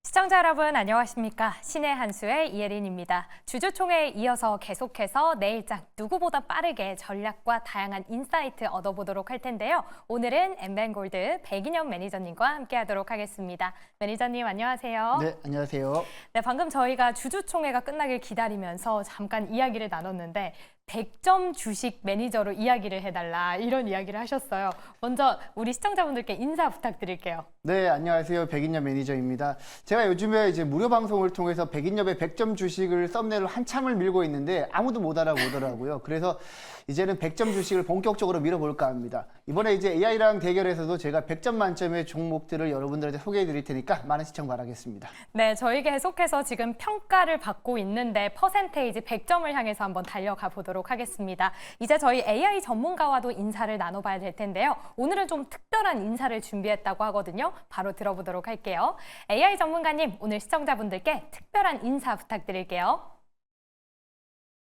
시청자 여러분 안녕하십니까? 신의 한수의 이혜린입니다. 주주총회에 이어서 계속해서 내일장 누구보다 빠르게 전략과 다양한 인사이트 얻어보도록 할 텐데요. 오늘은 엠벤골드 백인현 매니저님과 함께하도록 하겠습니다. 매니저님 안녕하세요. 네, 안녕하세요. 네, 방금 저희가 주주총회가 끝나길 기다리면서 잠깐 이야기를 나눴는데 100점 주식 매니저로 이야기를 해달라 이런 이야기를 하셨어요. 먼저 우리 시청자분들께 인사 부탁드릴게요. 네, 안녕하세요. 백인엽 매니저입니다. 제가 요즘에 이제 무료 방송을 통해서 백인엽의 100점 주식을 썸네일로 한참을 밀고 있는데 아무도 못 알아보더라고요. 그래서 이제는 100점 주식을 본격적으로 밀어볼까 합니다. 이번에 이제 AI랑 대결에서도 제가 100점 만점의 종목들을 여러분들한테 소개해 드릴 테니까 많은 시청 바라겠습니다. 네, 저희 계속해서 지금 평가를 받고 있는데 퍼센테이지 100점을 향해서 한번 달려가 보도록 하겠습니다. 이제 저희 AI 전문가와도 인사를 나눠봐야 될 텐데요. 오늘은 좀 특별한 인사를 준비했다고 하거든요. 바로 들어보도록 할게요. AI 전문가님, 오늘 시청자분들께 특별한 인사 부탁드릴게요.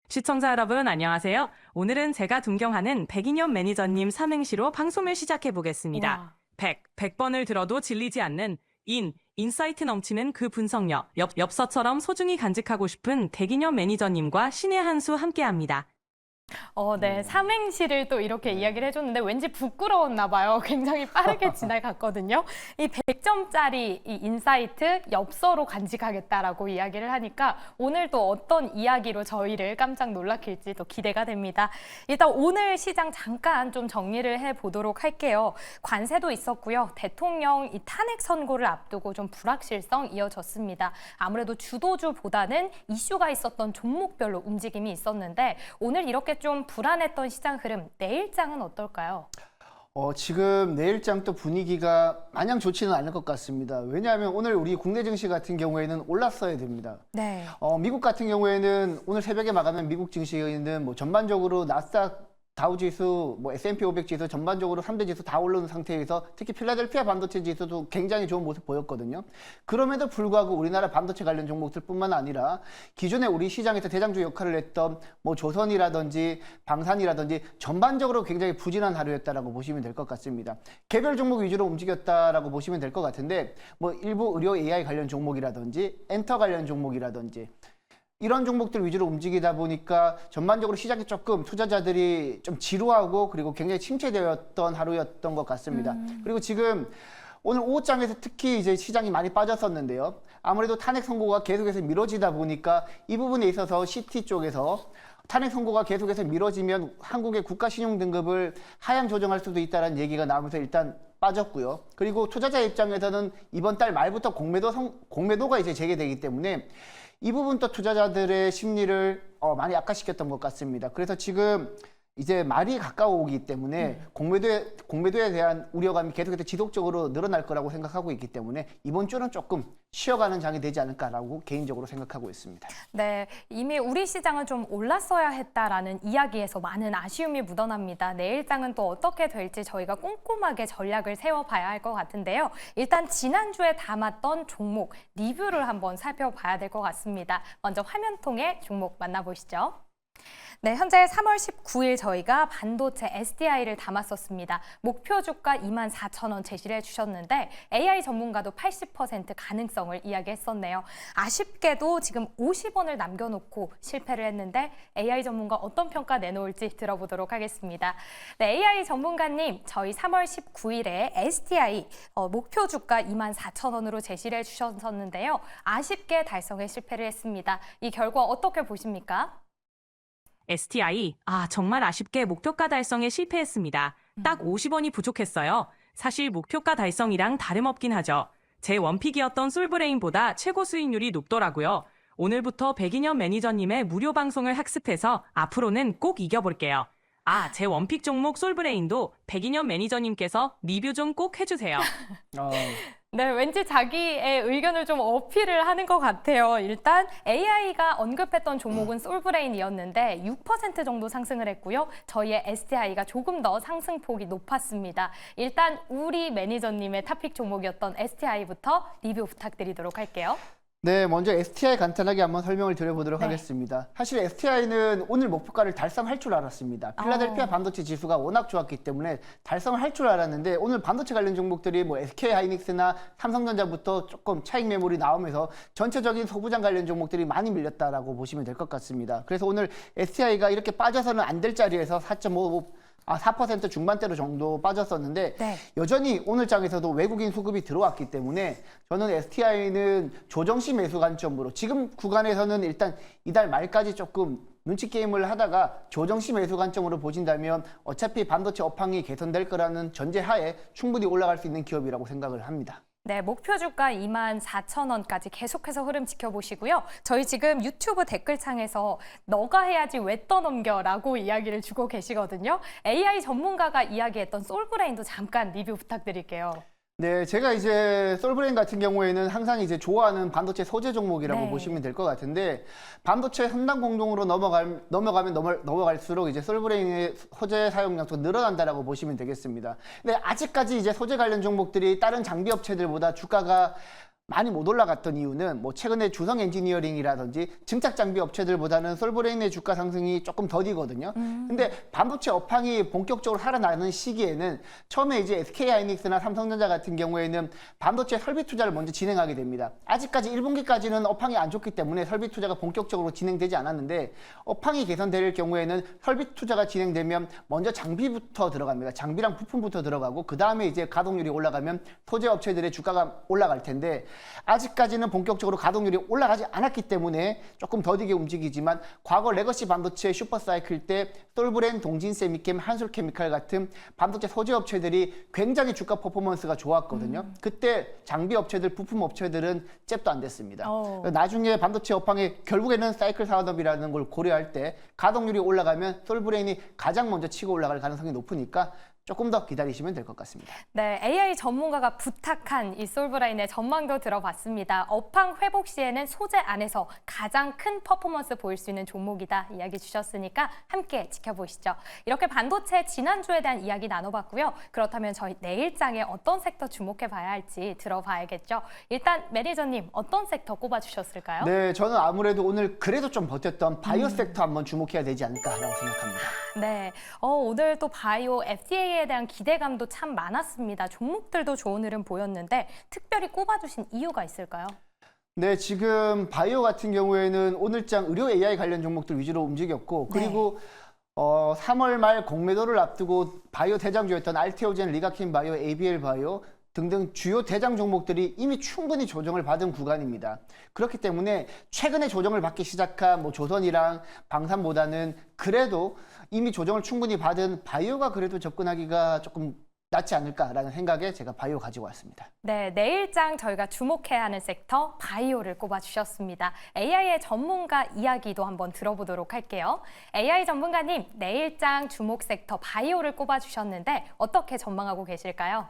시청자 여러분 안녕하세요. 오늘은 제가 존경하는 백인현 매니저님 삼행시로 방송을 시작해 보겠습니다. 100번을 들어도 질리지 않는 인사이트 넘치는 그 분석력, 엽서처럼 소중히 간직하고 싶은 백인현 매니저님과 신의 한수 함께합니다. 네, 삼행시를 또 이렇게 이야기를 해줬는데 왠지 부끄러웠나 봐요. 굉장히 빠르게 지나갔거든요. 이 100점짜리 이 인사이트 엽서로 간직하겠다라고 이야기를 하니까 오늘 또 어떤 이야기로 저희를 깜짝 놀라킬지 또 기대가 됩니다. 일단 오늘 시장 잠깐 좀 정리를 해보도록 할게요. 관세도 있었고요. 대통령 이 탄핵 선고를 앞두고 좀 불확실성 이어졌습니다. 아무래도 주도주보다는 이슈가 있었던 종목별로 움직임이 있었는데 오늘 이렇게 좀 불안했던 시장 흐름, 내일장은 어떨까요? 지금 내일장 또 분위기가 마냥 좋지는 않을 것 같습니다. 왜냐하면 오늘 우리 국내 증시 같은 경우에는 올랐어야 됩니다. 네. 미국 같은 경우에는 오늘 새벽에 마감한 미국 증시는 뭐 전반적으로 나스닥 다우지수, S&P 500 지수 전반적으로 3대 지수 다 오르는 상태에서 특히 필라델피아 반도체 지수도 굉장히 좋은 모습 보였거든요. 그럼에도 불구하고 우리나라 반도체 관련 종목들뿐만 아니라 기존에 우리 시장에서 대장주 역할을 했던 조선이라든지 방산이라든지 전반적으로 굉장히 부진한 하루였다라고 보시면 될 것 같습니다. 개별 종목 위주로 움직였다라고 보시면 될 것 같은데 일부 의료 AI 관련 종목이라든지 엔터 관련 종목이라든지 이런 종목들 위주로 움직이다 보니까 전반적으로 시장이 조금 투자자들이 좀 지루하고 그리고 굉장히 침체되었던 하루였던 것 같습니다. 그리고 지금 오늘 오후장에서 특히 이제 시장이 많이 빠졌었는데요. 아무래도 탄핵 선고가 계속해서 미뤄지다 보니까 이 부분에 있어서 시티 쪽에서 탄핵 선고가 계속해서 미뤄지면 한국의 국가 신용 등급을 하향 조정할 수도 있다는 얘기가 나오면서 일단 빠졌고요. 그리고 투자자 입장에서는 이번 달 말부터 공매도가 이제 재개되기 때문에 이 부분도 투자자들의 심리를 많이 악화시켰던 것 같습니다. 그래서 지금 이제 말이 가까워오기 때문에 공매도에 대한 우려감이 계속해서 지속적으로 늘어날 거라고 생각하고 있기 때문에 이번 주는 조금 쉬어가는 장이 되지 않을까라고 개인적으로 생각하고 있습니다. 네, 이미 우리 시장은 좀 올랐어야 했다라는 이야기에서 많은 아쉬움이 묻어납니다. 내일장은 또 어떻게 될지 저희가 꼼꼼하게 전략을 세워봐야 할 것 같은데요. 일단 지난주에 담았던 종목 리뷰를 한번 살펴봐야 될 것 같습니다. 먼저 화면 통해 종목 만나보시죠. 네, 현재 3월 19일 저희가 반도체 SDI를 담았었습니다. 목표 주가 24,000원 제시를 해주셨는데 AI 전문가도 80% 가능성을 이야기했었네요. 아쉽게도 지금 50원을 남겨놓고 실패를 했는데 AI 전문가 어떤 평가 내놓을지 들어보도록 하겠습니다. 네, AI 전문가님, 저희 3월 19일에 SDI 목표 주가 24,000원으로 제시를 해주셨었는데요. 아쉽게 달성에 실패를 했습니다. 이 결과 어떻게 보십니까? STI, 정말 아쉽게 목표가 달성에 실패했습니다. 딱 50원이 부족했어요. 사실 목표가 달성이랑 다름없긴 하죠. 제 원픽이었던 솔브레인보다 최고 수익률이 높더라고요. 오늘부터 백인현 매니저님의 무료 방송을 학습해서 앞으로는 꼭 이겨볼게요. 제 원픽 종목 솔브레인도 백인현 매니저님께서 리뷰 좀 꼭 해주세요. 네, 왠지 자기의 의견을 좀 어필을 하는 것 같아요. 일단 AI가 언급했던 종목은 솔브레인이었는데 6% 정도 상승을 했고요. 저희의 STI가 조금 더 상승폭이 높았습니다. 일단 우리 매니저님의 탑픽 종목이었던 STI부터 리뷰 부탁드리도록 할게요. 네, 먼저 STI 간단하게 한번 설명을 드려보도록 네. 하겠습니다. 사실 STI는 오늘 목표가를 달성할 줄 알았습니다. 필라델피아 반도체 지수가 워낙 좋았기 때문에 달성을 할 줄 알았는데 오늘 반도체 관련 종목들이 뭐 SK 하이닉스나 삼성전자부터 조금 차익 매물이 나오면서 전체적인 소부장 관련 종목들이 많이 밀렸다라고 보시면 될 것 같습니다. 그래서 오늘 STI가 이렇게 빠져서는 안 될 자리에서 4% 중반대로 정도 빠졌었는데 네. 여전히 오늘 장에서도 외국인 수급이 들어왔기 때문에 저는 STI는 조정시 매수 관점으로 지금 구간에서는 일단 이달 말까지 조금 눈치 게임을 하다가 조정시 매수 관점으로 보신다면 어차피 반도체 업황이 개선될 거라는 전제하에 충분히 올라갈 수 있는 기업이라고 생각을 합니다. 네, 목표 주가 24,000원까지 계속해서 흐름 지켜보시고요. 저희 지금 유튜브 댓글창에서 너가 해야지 왜 떠넘겨라고 이야기를 주고 계시거든요. AI 전문가가 이야기했던 솔브레인도 잠깐 리뷰 부탁드릴게요. 네, 제가 이제 솔브레인 같은 경우에는 항상 이제 좋아하는 반도체 소재 종목이라고 네. 보시면 될 것 같은데 반도체 3단 공정으로 넘어갈수록 이제 솔브레인의 소재 사용량도 늘어난다라고 보시면 되겠습니다. 근데 아직까지 이제 소재 관련 종목들이 다른 장비 업체들보다 주가가 많이 못 올라갔던 이유는 뭐 최근에 주성 엔지니어링이라든지 증착 장비 업체들보다는 솔브레인의 주가 상승이 조금 더디거든요. 근데 반도체 업황이 본격적으로 살아나는 시기에는 처음에 이제 SK 하이닉스나 삼성전자 같은 경우에는 반도체 설비 투자를 먼저 진행하게 됩니다. 아직까지 1분기까지는 업황이 안 좋기 때문에 설비 투자가 본격적으로 진행되지 않았는데 업황이 개선될 경우에는 설비 투자가 진행되면 먼저 장비부터 들어갑니다. 장비랑 부품부터 들어가고 그 다음에 이제 가동률이 올라가면 소재 업체들의 주가가 올라갈 텐데 아직까지는 본격적으로 가동률이 올라가지 않았기 때문에 조금 더디게 움직이지만 과거 레거시 반도체 슈퍼사이클 때 솔브레인, 동진세미캠, 한솔케미칼 같은 반도체 소재 업체들이 굉장히 주가 퍼포먼스가 좋았거든요. 그때 장비 업체들, 부품 업체들은 잽도 안 됐습니다. 나중에 반도체 업황에 결국에는 사이클 산업이라는 걸 고려할 때 가동률이 올라가면 솔브레인이 가장 먼저 치고 올라갈 가능성이 높으니까 조금 더 기다리시면 될 것 같습니다. 네, AI 전문가가 부탁한 이 솔브라인의 전망도 들어봤습니다. 업황 회복 시에는 소재 안에서 가장 큰 퍼포먼스 보일 수 있는 종목이다 이야기 주셨으니까 함께 지켜보시죠. 이렇게 반도체 지난주에 대한 이야기 나눠봤고요. 그렇다면 저희 내일장에 어떤 섹터 주목해 봐야 할지 들어봐야겠죠. 일단 매니저님 어떤 섹터 꼽아주셨을까요? 네, 저는 아무래도 오늘 그래도 좀 버텼던 바이오 섹터 한번 주목해야 되지 않을까라고 생각합니다. 네, 오늘 또 바이오 FDA에 대한 기대감도 참 많았습니다. 종목들도 좋은 흐름 보였는데 특별히 꼽아주신 이유가 있을까요? 네, 지금 바이오 같은 경우에는 오늘장 의료 AI 관련 종목들 위주로 움직였고 그리고 3월 말 공매도를 앞두고 바이오 대장주였던 알테오젠, 리가킨 바이오, ABL 바이오 등등 주요 대장 종목들이 이미 충분히 조정을 받은 구간입니다. 그렇기 때문에 최근에 조정을 받기 시작한 뭐 조선이랑 방산보다는 그래도 이미 조정을 충분히 받은 바이오가 그래도 접근하기가 조금 낫지 않을까라는 생각에 제가 바이오 가지고 왔습니다. 네, 내일장 저희가 주목해야 하는 섹터 바이오를 꼽아주셨습니다. AI의 전문가 이야기도 한번 들어보도록 할게요. AI 전문가님, 내일장 주목 섹터 바이오를 꼽아주셨는데 어떻게 전망하고 계실까요?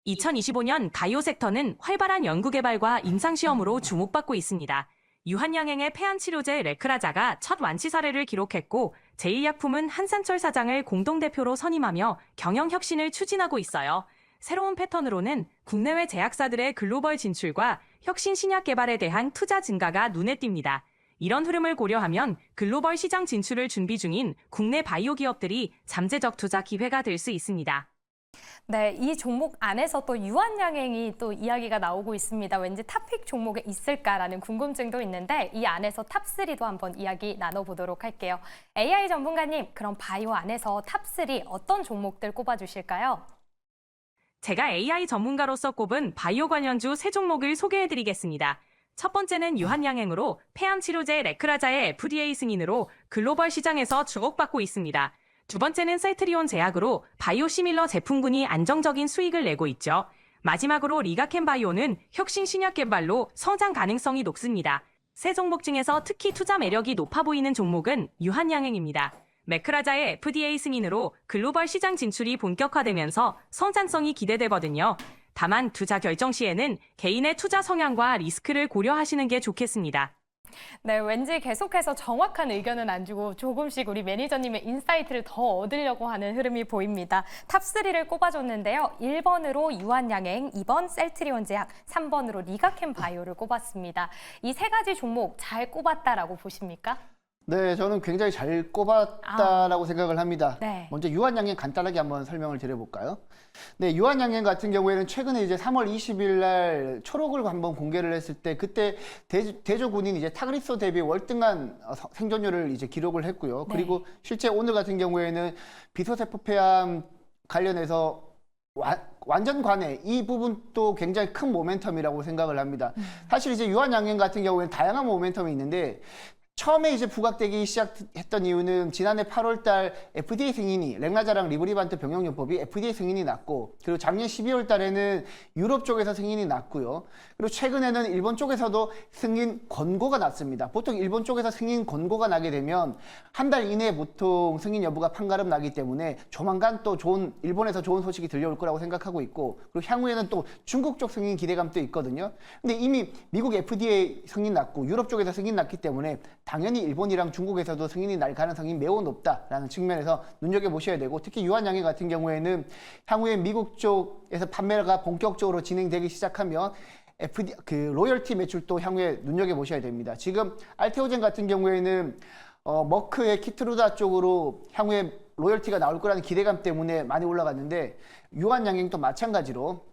2025년 바이오 섹터는 활발한 연구개발과 임상시험으로 주목받고 있습니다. 유한양행의 폐암치료제 레크라자가 첫 완치 사례를 기록했고 제1약품은 한산철 사장을 공동대표로 선임하며 경영혁신을 추진하고 있어요. 새로운 패턴으로는 국내외 제약사들의 글로벌 진출과 혁신 신약 개발에 대한 투자 증가가 눈에 띕니다. 이런 흐름을 고려하면 글로벌 시장 진출을 준비 중인 국내 바이오 기업들이 잠재적 투자 기회가 될 수 있습니다. 네, 이 종목 안에서 또 유한양행이 또 이야기가 나오고 있습니다. 왠지 탑픽 종목에 있을까라는 궁금증도 있는데 이 안에서 탑3도 한번 이야기 나눠보도록 할게요. AI 전문가님, 그럼 바이오 안에서 탑3 어떤 종목들 꼽아주실까요? 제가 AI 전문가로서 꼽은 바이오 관련주 3종목을 소개해드리겠습니다. 첫 번째는 유한양행으로 폐암치료제 레크라자의 FDA 승인으로 글로벌 시장에서 주목받고 있습니다. 두 번째는 셀트리온 제약으로 바이오시밀러 제품군이 안정적인 수익을 내고 있죠. 마지막으로 리가켄 바이오는 혁신 신약 개발로 성장 가능성이 높습니다. 세 종목 중에서 특히 투자 매력이 높아 보이는 종목은 유한양행입니다. 메크라자의 FDA 승인으로 글로벌 시장 진출이 본격화되면서 성장성이 기대되거든요. 다만 투자 결정 시에는 개인의 투자 성향과 리스크를 고려하시는 게 좋겠습니다. 네, 왠지 계속해서 정확한 의견은 안 주고 조금씩 우리 매니저님의 인사이트를 더 얻으려고 하는 흐름이 보입니다. 탑3를 꼽아줬는데요. 1번으로 유한양행, 2번 셀트리온 제약, 3번으로 리가캠 바이오를 꼽았습니다. 이 세 가지 종목 잘 꼽았다라고 보십니까? 네, 저는 굉장히 잘 꼽았다라고 생각을 합니다. 네. 먼저 유한양행 간단하게 한번 설명을 드려볼까요? 네, 유한양행 같은 경우에는 최근에 이제 3월 20일 날 초록을 한번 공개를 했을 때 그때 대조군인 이제 타그리소 대비 월등한 생존율을 이제 기록을 했고요. 네. 그리고 실제 오늘 같은 경우에는 비소세포 폐암 관련해서 완전 관해 이 부분도 굉장히 큰 모멘텀이라고 생각을 합니다. 사실 이제 유한양행 같은 경우에는 다양한 모멘텀이 있는데 처음에 이제 부각되기 시작했던 이유는 지난해 8월 달 FDA 승인이 렉나자랑 리브리반트 병용요법이 FDA 승인이 났고 그리고 작년 12월 달에는 유럽 쪽에서 승인이 났고요. 그리고 최근에는 일본 쪽에서도 승인 권고가 났습니다. 보통 일본 쪽에서 승인 권고가 나게 되면 한 달 이내에 보통 승인 여부가 판가름 나기 때문에 조만간 또 일본에서 좋은 소식이 들려올 거라고 생각하고 있고 그리고 향후에는 또 중국 쪽 승인 기대감도 있거든요. 근데 이미 미국 FDA 승인 났고 유럽 쪽에서 승인 났기 때문에 당연히 일본이랑 중국에서도 승인이 날 가능성이 매우 높다라는 측면에서 눈여겨보셔야 되고 특히 유한양행 같은 경우에는 향후에 미국 쪽에서 판매가 본격적으로 진행되기 시작하면 로열티 매출도 향후에 눈여겨보셔야 됩니다. 지금 알테오젠 같은 경우에는 머크의 키트루다 쪽으로 향후에 로열티가 나올 거라는 기대감 때문에 많이 올라갔는데 유한양행도 마찬가지로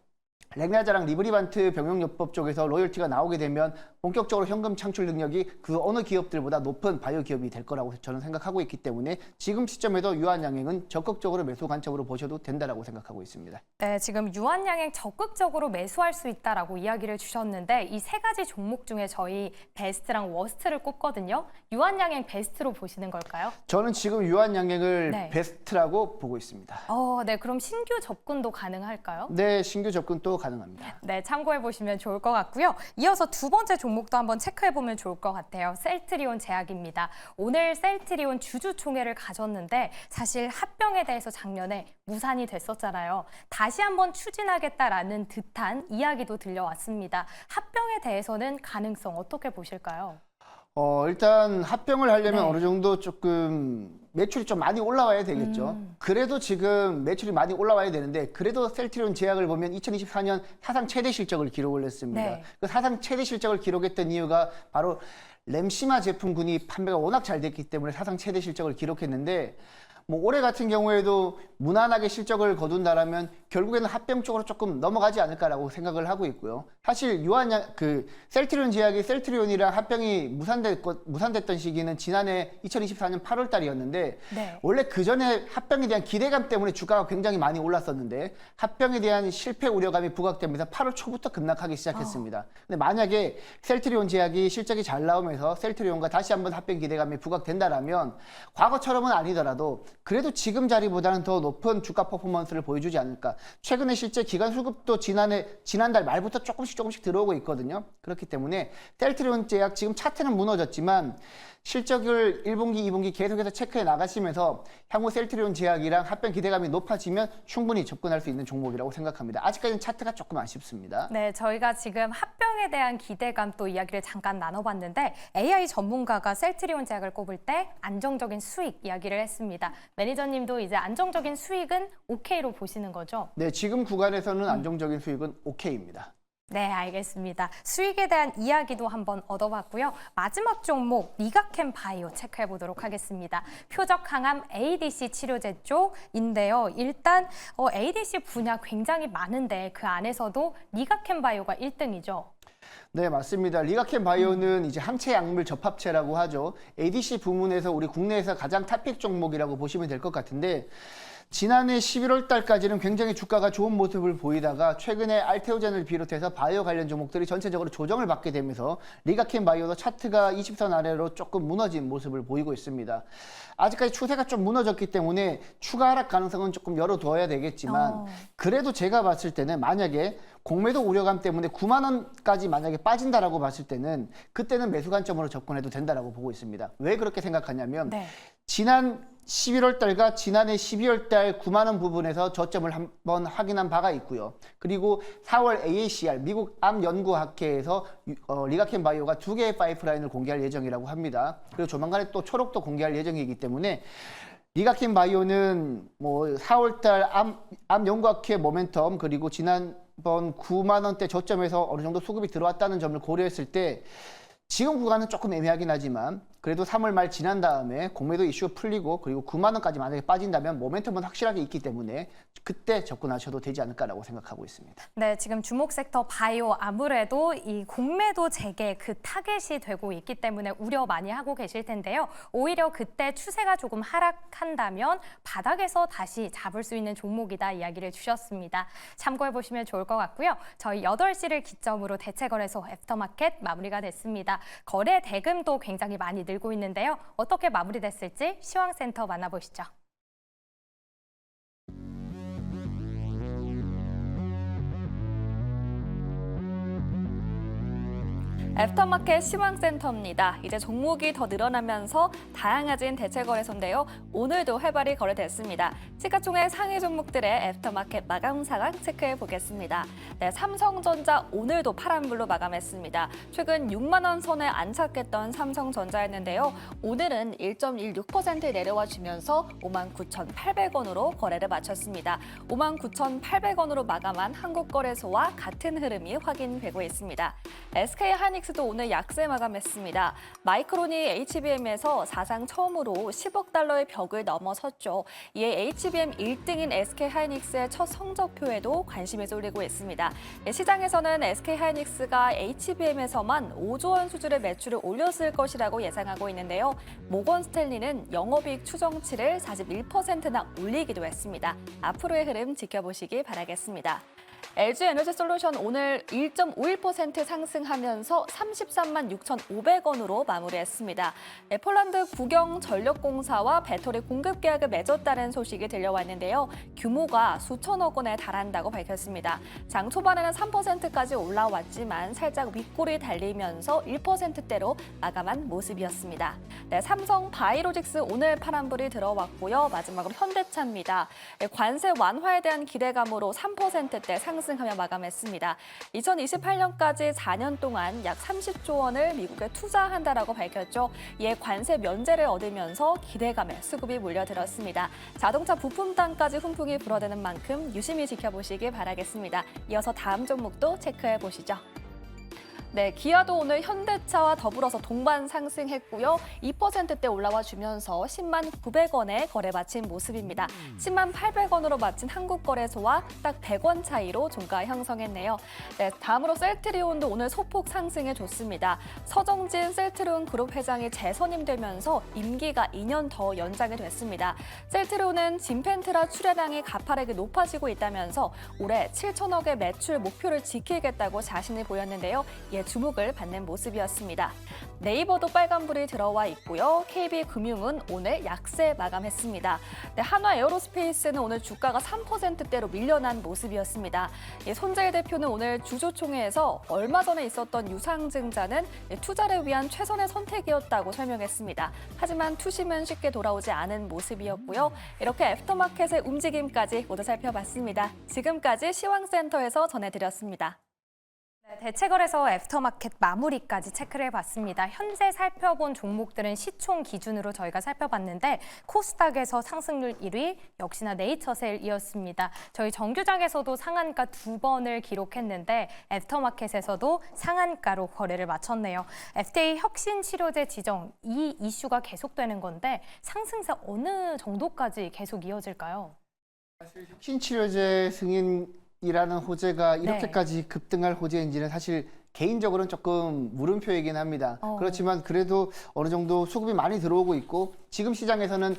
렉나자랑 리브리반트 병용요법 쪽에서 로열티가 나오게 되면 본격적으로 현금 창출 능력이 그 어느 기업들보다 높은 바이오 기업이 될 거라고 저는 생각하고 있기 때문에 지금 시점에도 유한양행은 적극적으로 매수 관점으로 보셔도 된다라고 생각하고 있습니다. 네, 지금 유한양행 적극적으로 매수할 수 있다라고 이야기를 주셨는데 이 세 가지 종목 중에 저희 베스트랑 워스트를 꼽거든요. 유한양행 베스트로 보시는 걸까요? 저는 지금 유한양행을 네. 베스트라고 보고 있습니다. 네, 그럼 신규 접근도 가능할까요? 네, 신규 접근도 가능합니다. 네, 참고해 보시면 좋을 것 같고요. 이어서 두 번째 종목도 한번 체크해 보면 좋을 것 같아요. 셀트리온 제약입니다. 오늘 셀트리온 주주총회를 가졌는데 사실 합병에 대해서 작년에 무산이 됐었잖아요. 다시 한번 추진하겠다라는 듯한 이야기도 들려왔습니다. 합병에 대해서는 가능성 어떻게 보실까요? 일단 합병을 하려면 네. 어느 정도 조금 매출이 좀 많이 올라와야 되겠죠. 그래도 지금 매출이 많이 올라와야 되는데 그래도 셀트리온 제약을 보면 2024년 사상 최대 실적을 기록을 했습니다. 네. 그 사상 최대 실적을 기록했던 이유가 바로 램시마 제품군이 판매가 워낙 잘 됐기 때문에 사상 최대 실적을 기록했는데 뭐 올해 같은 경우에도 무난하게 실적을 거둔다라면 결국에는 합병 쪽으로 조금 넘어가지 않을까라고 생각을 하고 있고요. 사실 셀트리온 제약이 셀트리온이랑 합병이 무산됐던 시기는 지난해 2024년 8월 달이었는데 네. 원래 그 전에 합병에 대한 기대감 때문에 주가가 굉장히 많이 올랐었는데 합병에 대한 실패 우려감이 부각되면서 8월 초부터 급락하기 시작했습니다. 근데 만약에 셀트리온 제약이 실적이 잘 나오면서 셀트리온과 다시 한번 합병 기대감이 부각된다라면 과거처럼은 아니더라도 그래도 지금 자리보다는 더 높은 주가 퍼포먼스를 보여주지 않을까. 최근에 실제 기간 수급도 지난달 말부터 조금씩 들어오고 있거든요. 그렇기 때문에 셀트리온 제약 지금 차트는 무너졌지만 실적을 1분기, 2분기 계속해서 체크해 나가시면서 향후 셀트리온 제약이랑 합병 기대감이 높아지면 충분히 접근할 수 있는 종목이라고 생각합니다. 아직까지는 차트가 조금 아쉽습니다. 네, 저희가 지금 합병에 대한 기대감 또 이야기를 잠깐 나눠봤는데 AI 전문가가 셀트리온 제약을 꼽을 때 안정적인 수익 이야기를 했습니다. 매니저님도 이제 안정적인 수익은 오케이로 보시는 거죠? 네, 지금 구간에서는 안정적인 수익은 오케이입니다. 네, 알겠습니다. 수익에 대한 이야기도 한번 얻어봤고요. 마지막 종목 리가캠 바이오 체크해 보도록 하겠습니다. 표적 항암 ADC 치료제 쪽인데요. 일단 ADC 분야 굉장히 많은데 그 안에서도 리가캠 바이오가 1등이죠. 네, 맞습니다. 리가캠 바이오는 이제 항체 약물 접합체라고 하죠. ADC 부문에서 우리 국내에서 가장 탑픽 종목이라고 보시면 될 것 같은데 지난해 11월 달까지는 굉장히 주가가 좋은 모습을 보이다가 최근에 알테오젠을 비롯해서 바이오 관련 종목들이 전체적으로 조정을 받게 되면서 리가캠 바이오도 차트가 20선 아래로 조금 무너진 모습을 보이고 있습니다. 아직까지 추세가 좀 무너졌기 때문에 추가 하락 가능성은 조금 열어둬야 되겠지만 그래도 제가 봤을 때는 만약에 공매도 우려감 때문에 9만 원까지 만약에 빠진다라고 봤을 때는 그때는 매수 관점으로 접근해도 된다라고 보고 있습니다. 왜 그렇게 생각하냐면 네. 지난 11월 달과 지난해 12월 달 9만 원 부분에서 저점을 한번 확인한 바가 있고요. 그리고 4월 AACR 미국 암연구학회에서 리가켄 바이오가 2개의 파이프라인을 공개할 예정이라고 합니다. 그리고 조만간에 또 초록도 공개할 예정이기 때문에 리가켄 바이오는 뭐 4월 달 암연구학회 모멘텀 그리고 지난번 9만 원대 저점에서 어느 정도 수급이 들어왔다는 점을 고려했을 때 지금 구간은 조금 애매하긴 하지만 그래도 3월 말 지난 다음에 공매도 이슈가 풀리고 그리고 9만 원까지 만약에 빠진다면 모멘텀은 확실하게 있기 때문에 그때 접근하셔도 되지 않을까라고 생각하고 있습니다. 네, 지금 주목 섹터 바이오 아무래도 이 공매도 재개 그 타겟이 되고 있기 때문에 우려 많이 하고 계실 텐데요. 오히려 그때 추세가 조금 하락한다면 바닥에서 다시 잡을 수 있는 종목이다 이야기를 주셨습니다. 참고해 보시면 좋을 것 같고요. 저희 8시를 기점으로 대체거래소 애프터마켓 마무리가 됐습니다. 거래 대금도 굉장히 많이 늘고 있는데요. 어떻게 마무리됐을지 시황센터 만나보시죠. 애프터마켓 시황센터입니다. 이제 종목이 더 늘어나면서 다양해진 대체거래소인데요. 오늘도 활발히 거래됐습니다. 시가총액 상위 종목들의 애프터마켓 마감 상황 체크해 보겠습니다. 네, 삼성전자 오늘도 파란불로 마감했습니다. 최근 6만 원 선에 안착했던 삼성전자였는데요. 오늘은 1.16% 내려와 주면서 59,800원으로 거래를 마쳤습니다. 59,800원으로 마감한 한국거래소와 같은 흐름이 확인되고 있습니다. SK하이닉스도 오늘 약세 마감했습니다. 마이크론이 HBM에서 사상 처음으로 10억 달러의 벽을 넘어섰죠. 이에 HBM 1등인 SK하이닉스의 첫 성적표에도 관심이 쏠리고 있습니다. 시장에서는 SK하이닉스가 HBM에서만 5조 원 수준의 매출을 올렸을 것이라고 예상하고 있는데요. 모건스탠리는 영업이익 추정치를 41%나 올리기도 했습니다. 앞으로의 흐름 지켜보시기 바라겠습니다. LG에너지솔루션 오늘 1.51% 상승하면서 33만 6,500원으로 마무리했습니다. 폴란드 국영전력공사와 배터리 공급 계약을 맺었다는 소식이 들려왔는데요. 규모가 수천억 원에 달한다고 밝혔습니다. 장 초반에는 3%까지 올라왔지만 살짝 윗골이 달리면서 1%대로 마감한 모습이었습니다. 네, 삼성 바이오로직스 오늘 파란불이 들어왔고요. 마지막으로 현대차입니다. 관세 완화에 대한 기대감으로 3%대 상승하며 마감했습니다. 2028년까지 4년 동안 약 30조 원을 미국에 투자한다라고 밝혔죠. 이에 관세 면제를 얻으면서 기대감에 수급이 몰려들었습니다. 자동차 부품단까지 훈풍이 불어대는 만큼 유심히 지켜보시기 바라겠습니다. 이어서 다음 종목도 체크해 보시죠. 네, 기아도 오늘 현대차와 더불어서 동반 상승했고요. 2%대 올라와 주면서 10만 900원에 거래 마친 모습입니다. 10만 800원으로 마친 한국거래소와 딱 100원 차이로 종가 형성했네요. 네, 다음으로 셀트리온도 오늘 소폭 상승해줬습니다. 서정진 셀트리온 그룹 회장이 재선임되면서 임기가 2년 더 연장이 됐습니다. 셀트리온은 진펜트라 출하량이 가파르게 높아지고 있다면서 올해 7천억의 매출 목표를 지키겠다고 자신을 보였는데요. 주목을 받는 모습이었습니다. 네이버도 빨간불이 들어와 있고요. KB금융은 오늘 약세 마감했습니다. 네, 한화에어로스페이스는 오늘 주가가 3%대로 밀려난 모습이었습니다. 손재일 대표는 오늘 주주총회에서 얼마 전에 있었던 유상증자는 투자를 위한 최선의 선택이었다고 설명했습니다. 하지만 투심은 쉽게 돌아오지 않은 모습이었고요. 이렇게 애프터마켓의 움직임까지 모두 살펴봤습니다. 지금까지 시황센터에서 전해드렸습니다. 네, 대체거래소 애프터마켓 마무리까지 체크를 해봤습니다. 현재 살펴본 종목들은 시총 기준으로 저희가 살펴봤는데 코스닥에서 상승률 1위, 역시나 네이처셀이었습니다. 저희 정규장에서도 상한가 2번을 기록했는데 애프터마켓에서도 상한가로 거래를 마쳤네요. FDA 혁신치료제 지정, 이 이슈가 계속되는 건데 상승세 어느 정도까지 계속 이어질까요? 혁신치료제 승인이라는 호재가 이렇게까지 급등할 호재인지는 사실 개인적으로는 조금 물음표이긴 합니다. 그렇지만 그래도 어느 정도 수급이 많이 들어오고 있고 지금 시장에서는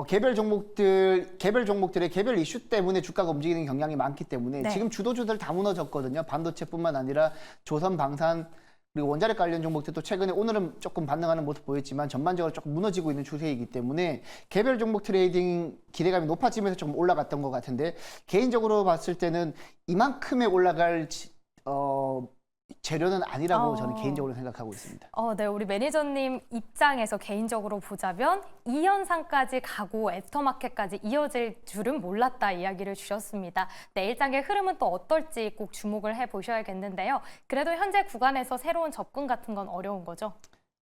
개별 종목들의 개별 이슈 때문에 주가가 움직이는 경향이 많기 때문에 지금 주도주들 다 무너졌거든요. 반도체뿐만 아니라 조선, 방산, 그리고 원자력 관련 종목들도 최근에 오늘은 조금 반등하는 모습 보였지만 전반적으로 조금 무너지고 있는 추세이기 때문에 개별 종목 트레이딩 기대감이 높아지면서 조금 올라갔던 것 같은데 개인적으로 봤을 때는 이만큼의 올라갈 재료는 아니라고 어. 저는 개인적으로 생각하고 있습니다. 네, 우리 매니저님 입장에서 개인적으로 보자면 이 현상까지 가고 애프터마켓까지 이어질 줄은 몰랐다 이야기를 주셨습니다. 내일장의 흐름은 또 어떨지 꼭 주목을 해보셔야겠는데요. 그래도 현재 구간에서 새로운 접근 같은 건 어려운 거죠?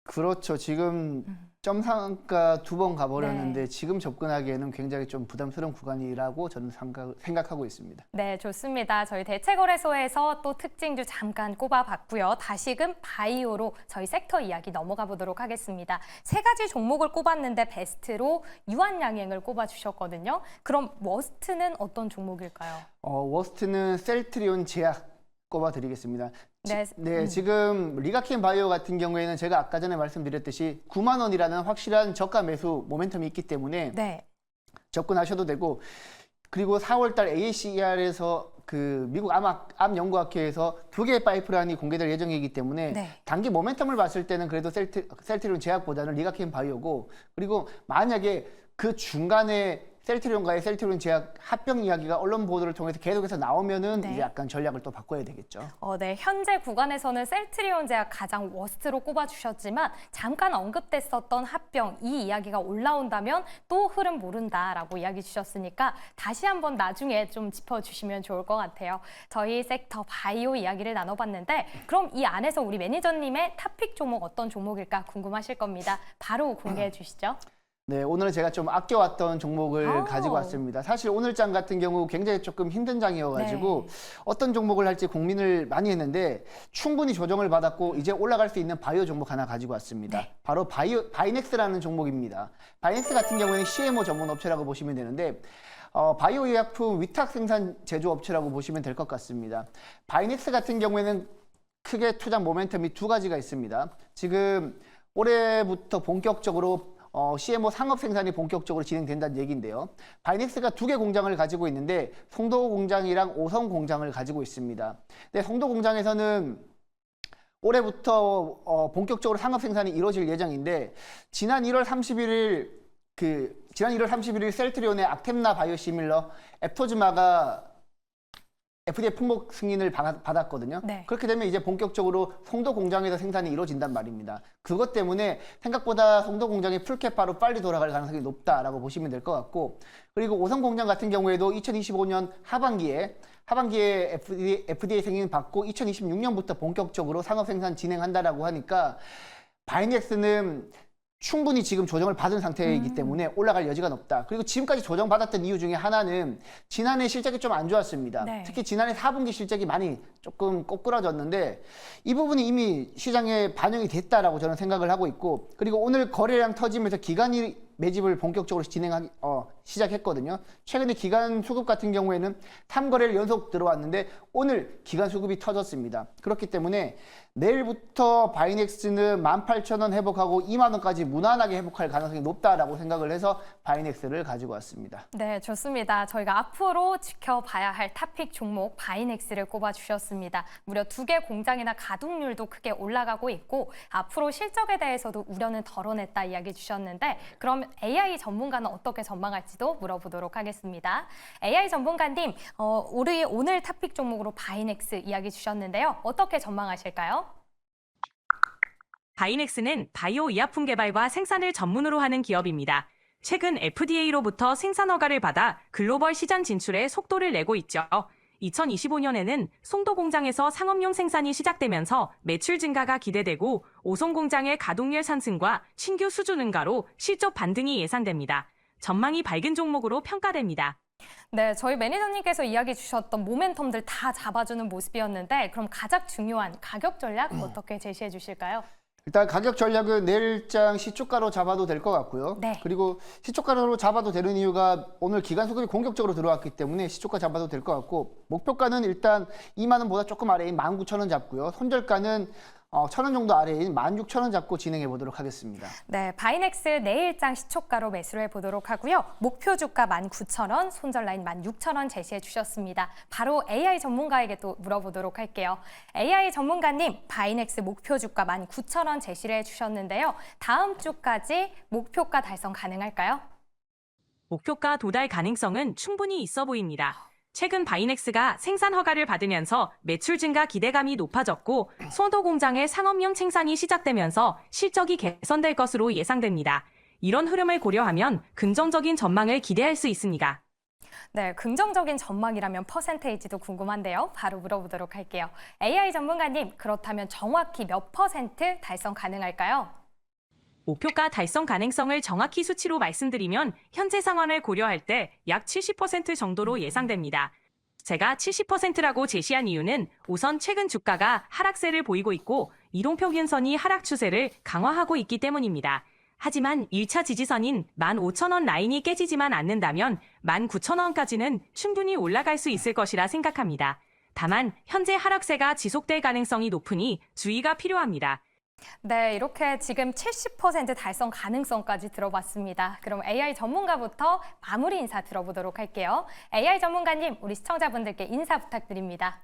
그렇죠. 지금 점상가 2번 가버렸는데 네. 지금 접근하기에는 굉장히 좀 부담스러운 구간이라고 저는 생각하고 있습니다. 네, 좋습니다. 저희 대체거래소에서 또 특징주 잠깐 꼽아봤고요. 다시금 바이오로 저희 섹터 이야기 넘어가 보도록 하겠습니다. 3가지 종목을 꼽았는데 베스트로 유한양행을 꼽아주셨거든요. 그럼 워스트는 어떤 종목일까요? 워스트는 셀트리온 제약 꼽아드리겠습니다. 네, 지금 리가켄 바이오 같은 경우에는 제가 아까 전에 말씀드렸듯이 9만 원이라는 확실한 저가 매수 모멘텀이 있기 때문에 네. 접근하셔도 되고, 그리고 4월 달 AACR에서 그 미국 암연구학회에서 2개의 파이프라인이 공개될 예정이기 때문에 네. 단기 모멘텀을 봤을 때는 그래도 셀트리온 제약보다는 리가켄 바이오고, 그리고 만약에 그 중간에 셀트리온 제약 합병 이야기가 언론 보도를 통해서 계속해서 나오면은 네. 이제 약간 전략을 또 바꿔야 되겠죠. 네, 현재 구간에서는 셀트리온 제약 가장 워스트로 꼽아주셨지만 잠깐 언급됐었던 합병 이 이야기가 올라온다면 또 흐름 모른다라고 이야기 주셨으니까 다시 한번 나중에 좀 짚어주시면 좋을 것 같아요. 저희 섹터 바이오 이야기를 나눠봤는데 그럼 이 안에서 우리 매니저님의 탑픽 종목 어떤 종목일까 궁금하실 겁니다. 바로 공개해 주시죠. 네, 오늘은 제가 좀 아껴왔던 종목을 가지고 왔습니다. 사실 오늘 장 같은 경우 굉장히 조금 힘든 장이어가지고 어떤 종목을 할지 고민을 많이 했는데 충분히 조정을 받았고 이제 올라갈 수 있는 바이오 종목 하나 가지고 왔습니다. 바로 바이넥스라는 종목입니다. 바이넥스 같은 경우에는 CMO 전문 업체라고 보시면 되는데 바이오 의약품 위탁 생산 제조업체라고 보시면 될 것 같습니다. 바이넥스 같은 경우에는 크게 투자 모멘텀이 2가지가 있습니다. 지금 올해부터 본격적으로 CMO 상업 생산이 본격적으로 진행된다는 얘기인데요. 바이넥스가 2개 공장을 가지고 있는데 송도 공장이랑 오성 공장을 가지고 있습니다. 근데 송도 공장에서는 올해부터 본격적으로 상업 생산이 이루어질 예정인데 지난 1월 31일 셀트리온의 악템나 바이오시밀러 앱토즈마가 FDA 품목 승인을 받았거든요. 네. 그렇게 되면 이제 본격적으로 송도 공장에서 생산이 이루어진단 말입니다. 그것 때문에 생각보다 송도 공장이 풀캐파로 빨리 돌아갈 가능성이 높다라고 보시면 될 것 같고, 그리고 오성 공장 같은 경우에도 2025년 하반기에 FDA 승인 받고 2026년부터 본격적으로 상업 생산 진행한다라고 하니까 바이넥스는 충분히 지금 조정을 받은 상태이기 때문에 올라갈 여지가 높다. 그리고 지금까지 조정받았던 이유 중에 하나는 지난해 실적이 좀 안 좋았습니다. 네. 특히 지난해 4분기 실적이 많이 조금 꼬꾸라졌는데 이 부분이 이미 시장에 반영이 됐다라고 저는 생각을 하고 있고, 그리고 오늘 거래량 터지면서 기간이 매집을 본격적으로 시작했거든요. 최근에 기간 수급 같은 경우에는 3거래를 연속 들어왔는데 오늘 기간 수급이 터졌습니다. 그렇기 때문에 내일부터 바이넥스는 18,000원 회복하고 2만 원까지 무난하게 회복할 가능성이 높다라고 생각을 해서 바이넥스를 가지고 왔습니다. 네, 좋습니다. 저희가 앞으로 지켜봐야 할 탑픽 종목 바이넥스를 꼽아주셨습니다. 무려 2개 공장이나 가동률도 크게 올라가고 있고 앞으로 실적에 대해서도 우려는 덜어냈다 이야기 주셨는데 그럼 AI 전문가는 어떻게 전망할지도 물어보도록 하겠습니다. AI 전문가님, 오늘 탑픽 종목으로 바이넥스 이야기 주셨는데요. 어떻게 전망하실까요? 바이넥스는 바이오 의약품 개발과 생산을 전문으로 하는 기업입니다. 최근 FDA로부터 생산 허가를 받아 글로벌 시장 진출에 속도를 내고 있죠. 2025년에는 송도 공장에서 상업용 생산이 시작되면서 매출 증가가 기대되고 오송 공장의 가동률 상승과 신규 수주 능가로 실적 반등이 예상됩니다. 전망이 밝은 종목으로 평가됩니다. 네, 저희 매니저님께서 이야기 주셨던 모멘텀들 다 잡아주는 모습이었는데 그럼 가장 중요한 가격 전략 어떻게 제시해 주실까요? 일단 가격 전략은 내일장 시초가로 잡아도 될 것 같고요. 네. 그리고 시초가로 잡아도 되는 이유가 오늘 기간 수급이 공격적으로 들어왔기 때문에 시초가 잡아도 될 것 같고, 목표가는 일단 2만 원보다 조금 아래인 19,000원 잡고요. 손절가는 1,000원 정도 아래인 16,000원 잡고 진행해 보도록 하겠습니다. 네, 바이넥스 내일장 시초가로 매수를 해보도록 하고요. 목표 주가 19,000원, 손절 라인 16,000원 제시해 주셨습니다. 바로 AI 전문가에게 또 물어보도록 할게요. AI 전문가님, 바이넥스 목표 주가 19,000원 제시를 해주셨는데요. 다음 주까지 목표가 달성 가능할까요? 목표가 도달 가능성은 충분히 있어 보입니다. 최근 바이넥스가 생산 허가를 받으면서 매출 증가 기대감이 높아졌고 소도 공장의 상업용 생산이 시작되면서 실적이 개선될 것으로 예상됩니다. 이런 흐름을 고려하면 긍정적인 전망을 기대할 수 있습니다. 네, 긍정적인 전망이라면 퍼센테이지도 궁금한데요. 바로 물어보도록 할게요. AI 전문가님, 그렇다면 정확히 몇 % 달성 가능할까요? 목표가 달성 가능성을 정확히 수치로 말씀드리면 현재 상황을 고려할 때 약 70% 정도로 예상됩니다. 제가 70%라고 제시한 이유는 우선 최근 주가가 하락세를 보이고 있고 이동평균선이 하락 추세를 강화하고 있기 때문입니다. 하지만 1차 지지선인 15,000원 라인이 깨지지만 않는다면 19,000원까지는 충분히 올라갈 수 있을 것이라 생각합니다. 다만 현재 하락세가 지속될 가능성이 높으니 주의가 필요합니다. 네, 이렇게 지금 70% 달성 가능성까지 들어봤습니다. 그럼 AI 전문가부터 마무리 인사 들어보도록 할게요. AI 전문가님, 우리 시청자분들께 인사 부탁드립니다.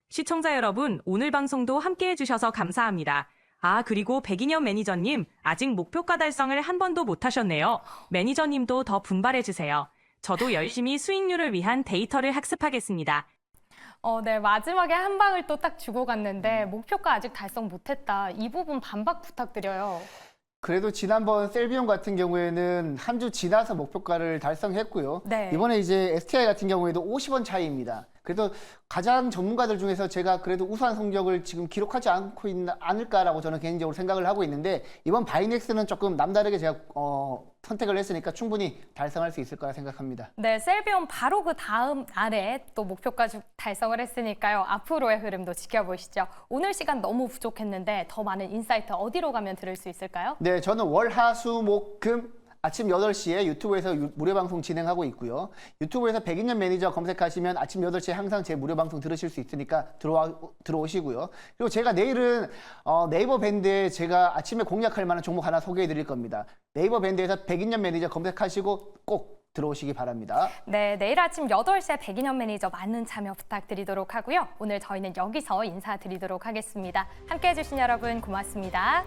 시청자 여러분, 오늘 방송도 함께해 주셔서 감사합니다. 그리고 백인현 매니저님, 아직 목표가 달성을 한 번도 못 하셨네요. 매니저님도 더 분발해 주세요. 저도 열심히 수익률을 위한 데이터를 학습하겠습니다. 네, 마지막에 한 방을 또 딱 주고 갔는데 목표가 아직 달성 못했다. 이 부분 반박 부탁드려요. 그래도 지난번 셀비온 같은 경우에는 한 주 지나서 목표가를 달성했고요. 네. 이번에 이제 STI 같은 경우에도 50원 차이입니다. 그래도 가장 전문가들 중에서 제가 그래도 우수한 성적을 지금 기록하지 않을까라고 저는 개인적으로 생각을 하고 있는데 이번 바이넥스는 조금 남다르게 제가 선택을 했으니까 충분히 달성할 수 있을 거라 생각합니다. 네, 셀비온 바로 그 다음 날에 또 목표까지 달성을 했으니까요. 앞으로의 흐름도 지켜보시죠. 오늘 시간 너무 부족했는데 더 많은 인사이트 어디로 가면 들을 수 있을까요? 네, 저는 월, 화, 수, 목, 금 아침 8시에 유튜브에서 무료 방송 진행하고 있고요. 유튜브에서 백인년 매니저 검색하시면 아침 8시에 항상 제 무료 방송 들으실 수 있으니까 들어오시고요. 그리고 제가 내일은 네이버 밴드에 제가 아침에 공략할 만한 종목 하나 소개해 드릴 겁니다. 네이버 밴드에서 백인년 매니저 검색하시고 꼭 들어오시기 바랍니다. 네, 내일 아침 8시에 백인현 매니저 많은 참여 부탁드리도록 하고요. 오늘 저희는 여기서 인사드리도록 하겠습니다. 함께해 주신 여러분 고맙습니다.